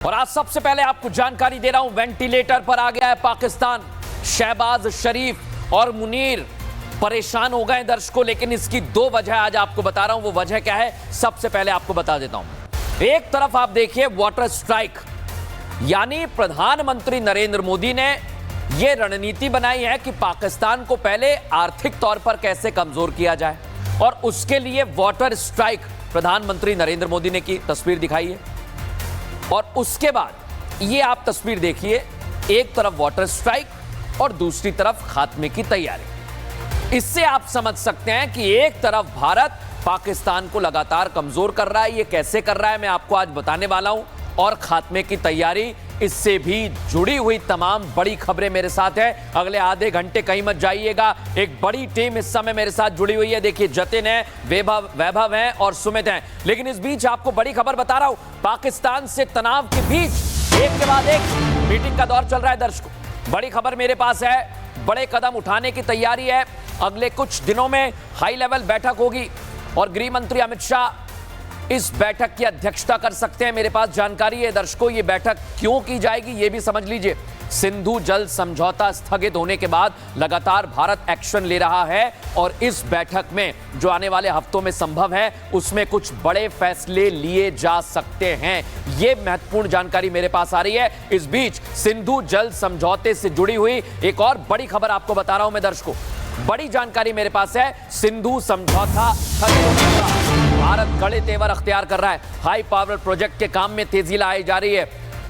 और आज सबसे पहले आपको जानकारी दे रहा हूं, वेंटिलेटर पर आ गया है पाकिस्तान। शहबाज शरीफ और मुनीर परेशान हो गए दर्शकों, लेकिन इसकी दो वजह आज आपको बता रहा हूं। वो वजह क्या है, सबसे पहले आपको बता देता हूं। एक तरफ आप देखिए वाटर स्ट्राइक, यानी प्रधानमंत्री नरेंद्र मोदी ने यह रणनीति बनाई है कि पाकिस्तान को पहले आर्थिक तौर पर कैसे कमजोर किया जाए, और उसके लिए वाटर स्ट्राइक प्रधानमंत्री नरेंद्र मोदी ने की। तस्वीर दिखाई है, और उसके बाद ये आप तस्वीर देखिए, एक तरफ वाटर स्ट्राइक और दूसरी तरफ खात्मे की तैयारी। इससे आप समझ सकते हैं कि एक तरफ भारत पाकिस्तान को लगातार कमजोर कर रहा है। ये कैसे कर रहा है मैं आपको आज बताने वाला हूं, और खात्मे की तैयारी, इससे भी जुड़ी हुई तमाम बड़ी खबरें मेरे साथ है। अगले आधे घंटे कहीं मत जाइएगा, एक बड़ी टीम इस समय मेरे साथ जुड़ी हुई है। देखिए, जतिन है, वैभव है और सुमित है। लेकिन इस बीच आपको बड़ी खबर बता रहा हूं, पाकिस्तान से तनाव के बीच एक के बाद एक मीटिंग का दौर चल रहा है दर्शकों। बड़ी खबर मेरे पास है, बड़े कदम उठाने की तैयारी है। अगले कुछ दिनों में हाई लेवल बैठक होगी और गृह मंत्री अमित शाह इस बैठक की अध्यक्षता कर सकते हैं। मेरे पास जानकारी है दर्शकों, ये बैठक क्यों की जाएगी ये भी समझ लीजिए। सिंधु जल समझौता स्थगित होने के बाद लगातार भारत एक्शन ले रहा है, और इस बैठक में जो आने वाले हफ्तों में संभव है, उसमें कुछ बड़े फैसले लिए जा सकते हैं। ये महत्वपूर्ण जानकारी मेरे पास आ रही है। इस बीच सिंधु जल समझौते से जुड़ी हुई एक और बड़ी खबर आपको बता रहा हूं मैं दर्शकों। बड़ी जानकारी मेरे पास है, सिंधु समझौता स्थगित होने के बाद भारत कड़े तेवर अख्तियार कर रहा है। हाई पावर प्रोजेक्ट के काम में तेजी लाई जा रही है।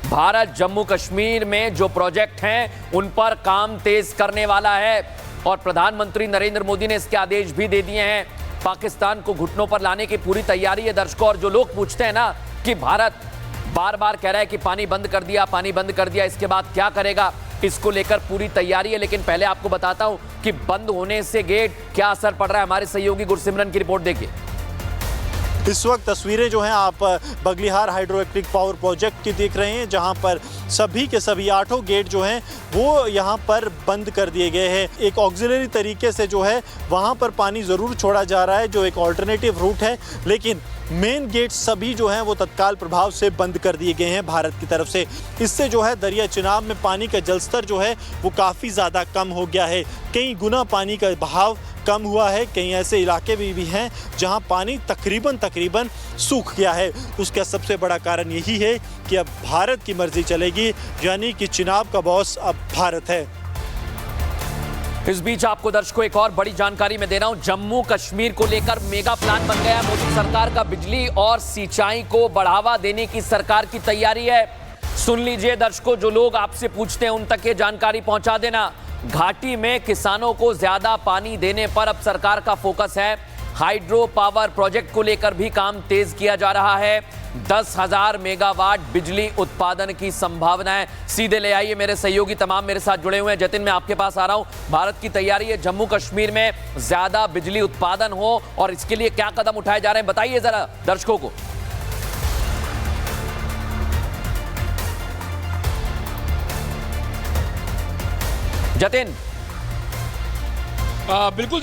भारत जम्मू कश्मीर में जो प्रोजेक्ट हैं उन पर काम तेज करने वाला है, और प्रधानमंत्री नरेंद्र मोदी ने इसके आदेश भी दे दिए हैं। पाकिस्तान को घुटनों पर लाने की पूरी तैयारी है दर्शकों। और जो लोग पूछते हैं ना कि भारत बार बार कह रहा है कि पानी बंद कर दिया, पानी बंद कर दिया, इसके बाद क्या करेगा, इसको लेकर पूरी तैयारी है। लेकिन पहले आपको बताता हूं कि बंद होने से गेट क्या असर पड़ रहा है। हमारे सहयोगी गुरसिमरन की रिपोर्ट देखिए। इस वक्त तस्वीरें जो हैं आप Baglihar hydro electric power project की देख रहे हैं, जहां पर सभी के सभी 8 गेट जो हैं वो यहां पर बंद कर दिए गए हैं। एक ऑक्सिलरी तरीके से जो है वहां पर पानी ज़रूर छोड़ा जा रहा है, जो एक ऑल्टरनेटिव रूट है, लेकिन मेन गेट सभी जो हैं वो तत्काल प्रभाव से बंद कर दिए गए हैं भारत की तरफ से। इससे जो है दरिया चिनाब में पानी का जलस्तर जो है वो काफ़ी ज़्यादा कम हो गया है। कई गुना पानी का बहाव कम हुआ है। कई ऐसे इलाके भी हैं जहां पानी तकरीबन सूख गया है। उसका सबसे बड़ा कारण यही है कि अब भारत की मर्जी चलेगी, यानी कि चिनाब का बॉस अब भारत है। इस बीच आपको दर्शकों एक और बड़ी जानकारी मैं दे रहा हूं। जम्मू कश्मीर को लेकर मेगा प्लान बन गया। मोदी सरकार का बिजली और सिंचाई को बढ़ावा देने की सरकार की तैयारी है। सुन लीजिए दर्शकों, जो लोग आपसे पूछते हैं उन तक ये जानकारी पहुंचा देना। घाटी में किसानों को ज्यादा पानी देने पर अब सरकार का फोकस है। हाइड्रो पावर प्रोजेक्ट को लेकर भी काम तेज किया जा रहा है। 10,000 मेगावाट बिजली उत्पादन की संभावना है। सीधे ले आइए मेरे सहयोगी, तमाम मेरे साथ जुड़े हुए हैं। जतिन, मैं आपके पास आ रहा हूं। भारत की तैयारी है जम्मू कश्मीर में ज्यादा बिजली उत्पादन हो, और इसके लिए क्या कदम उठाए जा रहे हैं बताइए जरा दर्शकों को। जतिन। बिल्कुल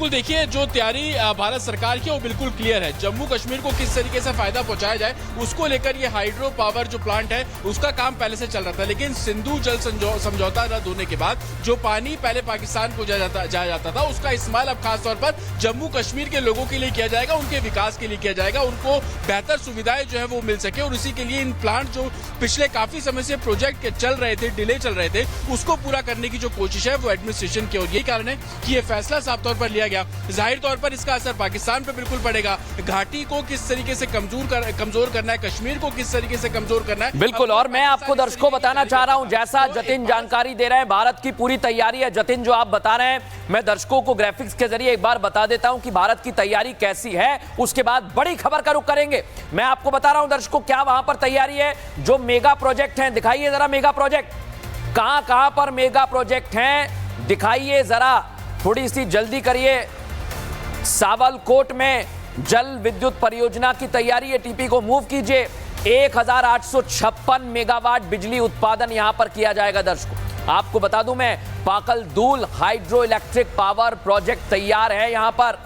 देखिए जो तैयारी भारत सरकार की वो बिल्कुल क्लियर है। जम्मू कश्मीर को किस तरीके से फायदा पहुंचाया जाए उसको लेकर ये हाइड्रो पावर जो प्लांट है उसका काम पहले से चल रहा था। लेकिन सिंधु जल समझौता रद्द होने के बाद जो पानी पहले पाकिस्तान को जाया जाता था, उसका इस्तेमाल अब खासतौर पर जम्मू कश्मीर के लोगों के लिए किया जाएगा, उनके विकास के लिए किया जाएगा, उनको बेहतर सुविधाएं जो है वो मिल सके। और इसी के लिए इन प्लांट जो पिछले काफी समय से प्रोजेक्ट चल रहे थे, डिले चल रहे थे, उसको पूरा करने की जो कोशिश है वो एडमिनिस्ट्रेशन की। और यही कारण है कि ये फैसला साफ तौर पर लिया गया। जाहिर तौर पर इसका असर पाकिस्तान पर बिल्कुल पड़ेगा। घाटी को किस तरीके से कमजोर करना है, कश्मीर को किस तरीके से कमजोर करना है, बिल्कुल। और मैं आपको दर्शकों बताना चाह रहा हूं, जैसा जतिन जानकारी दे रहे हैं, भारत की पूरी तैयारी है। जतिन, जो आप बता रहे हैं, मैं दर्शकों को ग्राफिक्स के जरिए एक बार बता देता हूं कि भारत की तैयारी कैसी है। उसके बाद बड़ी खबर का रुख करेंगे। मैं आपको बता रहा हूं दर्शकों क्या वहां पर तैयारी है। जो मेगा प्रोजेक्ट हैं, दिखाइए जरा मेगा प्रोजेक्ट कहां पर मेगा प्रोजेक्ट हैं, दिखाइए जरा, थोड़ी सी जल्दी करिए। सावलकोट में जल विद्युत परियोजना की तैयारी है, टीपी को मूव कीजिए। 1856 मेगावाट बिजली उत्पादन यहां पर किया जाएगा दर्शकों। आपको बता दूं मैं, पाकल दूल हाइड्रो इलेक्ट्रिक पावर प्रोजेक्ट तैयार है यहां पर।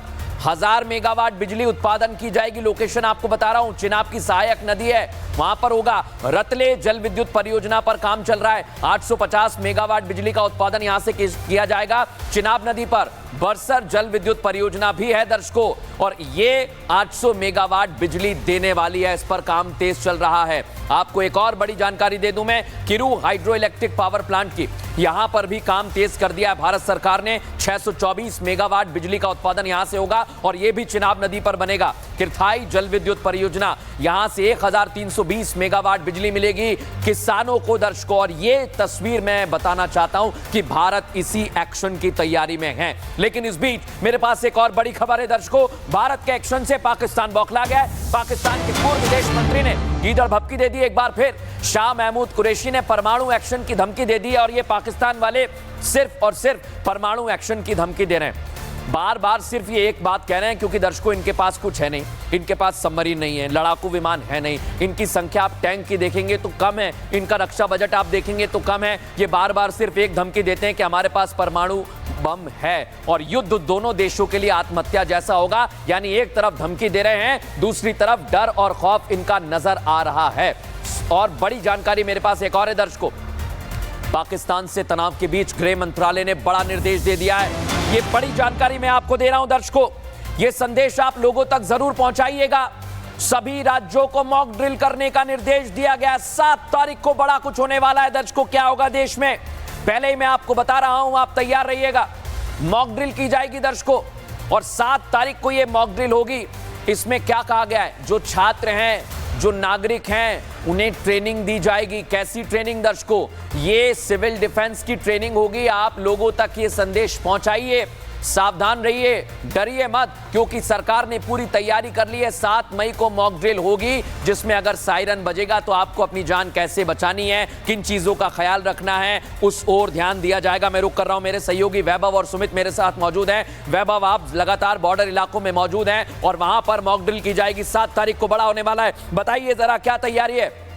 1000 मेगावाट बिजली उत्पादन की जाएगी। लोकेशन आपको बता रहा हूं, चिनाब की सहायक नदी है, वहां पर होगा। रतले जल विद्युत परियोजना पर काम चल रहा है। 850 मेगावाट बिजली का उत्पादन यहां से किया जाएगा चिनाब नदी पर। बरसर जल विद्युत परियोजना भी है दर्शकों, और ये 800 मेगावाट बिजली देने वाली है। इस पर काम तेज चल रहा है। आपको एक और बड़ी जानकारी दे दूं मैं, Kiru hydro electric power plant की। यहां पर भी काम तेज कर दिया है भारत सरकार ने। 624 मेगावाट बिजली का उत्पादन यहां से होगा, और यह भी चिनाब नदी पर बनेगा। किरथाई जल विद्युत परियोजना, यहां से 1320 मेगावाट बिजली मिलेगी किसानों को दर्शकों। और ये तस्वीर मैं बताना चाहता हूं कि भारत इसी एक्शन की तैयारी में है। लेकिन इस बीच मेरे पास एक और बड़ी खबर है दर्शकों, भारत के एक्शन से पाकिस्तान बौखला गया है। पाकिस्तान के पूर्व विदेश मंत्री ने गीदड़ भपकी दे दी एक बार फिर। शाह महमूद कुरैशी ने परमाणु एक्शन की धमकी दे दी है, और ये पाकिस्तान वाले सिर्फ और सिर्फ परमाणु एक्शन की धमकी दे रहे हैं। बार बार सिर्फ ये एक बात कह रहे हैं क्योंकि दर्शकों इनके पास कुछ है नहीं। इनके पास सबमरीन नहीं है, लड़ाकू विमान है नहीं, इनकी संख्या आप टैंक की देखेंगे तो कम है, इनका रक्षा बजट आप देखेंगे तो कम है। ये बार बार सिर्फ एक धमकी देते हैं कि हमारे पास परमाणु बम है, और युद्ध दोनों देशों के लिए आत्महत्या जैसा होगा। यानी एक तरफ धमकी दे रहे हैं, दूसरी तरफ डर और खौफ इनका नजर आ रहा है। और बड़ी जानकारी मेरे पास एक और है दर्शकों, पाकिस्तान से तनाव के बीच गृह मंत्रालय ने बड़ा निर्देश दे दिया है। ये बड़ी जानकारी मैं आपको दे रहा हूं दर्शकों, ये संदेश आप लोगों तक जरूर पहुंचाइएगा। सभी राज्यों को मॉक ड्रिल करने का निर्देश दिया गया। 7 तारीख को बड़ा कुछ होने वाला है दर्शकों। क्या होगा देश में, पहले ही मैं आपको बता रहा हूं, आप तैयार रहिएगा। मॉक ड्रिल की जाएगी दर्शकों, और 7 तारीख को यह मॉक ड्रिल होगी। इसमें क्या कहा गया है, जो छात्र हैं, जो नागरिक हैं, उन्हें ट्रेनिंग दी जाएगी। कैसी ट्रेनिंग दर्शकों, ये सिविल डिफेंस की ट्रेनिंग होगी। आप लोगों तक ये संदेश पहुंचाइए, सावधान रहिए, डरिए मत, क्योंकि सरकार ने पूरी तैयारी कर ली है। 7 मई को मॉक ड्रिल होगी, जिसमें अगर सायरन बजेगा तो आपको अपनी जान कैसे बचानी है, किन चीजों का ख्याल रखना है, उस ओर ध्यान दिया जाएगा। मैं रुक कर रहा हूं, मेरे सहयोगी वैभव और सुमित मेरे साथ मौजूद हैं। वैभव, आप लगातार बॉर्डर इलाकों में मौजूद हैं और वहां पर मॉक ड्रिल की जाएगी। 7 तारीख को बड़ा होने वाला है, बताइए जरा क्या तैयारी है।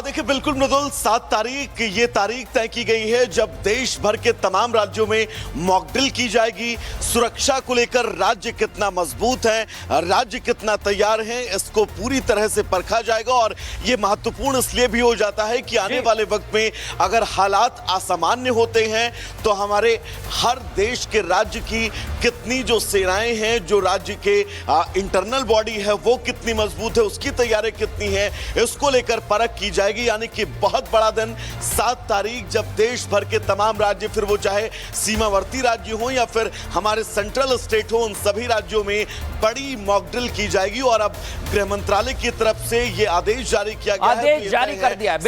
देखिए बिल्कुल मृदुल, 7 तारीख ये तारीख तय की गई है जब देश भर के तमाम राज्यों में मॉक ड्रिल की जाएगी। सुरक्षा को लेकर राज्य कितना मजबूत है, राज्य कितना तैयार है, इसको पूरी तरह से परखा जाएगा। और ये महत्वपूर्ण इसलिए भी हो जाता है कि आने वाले वक्त में अगर हालात असामान्य होते हैं तो हमारे हर देश के राज्य की कितनी जो सेनाएं हैं, जो राज्य के इंटरनल बॉडी है वो कितनी मजबूत है, उसकी तैयारी कितनी है, इसको लेकर परख की जाएगी। यानी कि बहुत बड़ा दिन 7 तारीख, जब देश भर के तमाम राज्य, फिर वो चाहे सीमावर्ती राज्य हो या फिर हमारे सेंट्रल स्टेट हो, उन सभी राज्यों में बड़ी मॉक ड्रिल की जाएगी। और अब गृह मंत्रालय की तरफ से ये आदेश जारी किया गया है, आदेश जारी कर दिया है।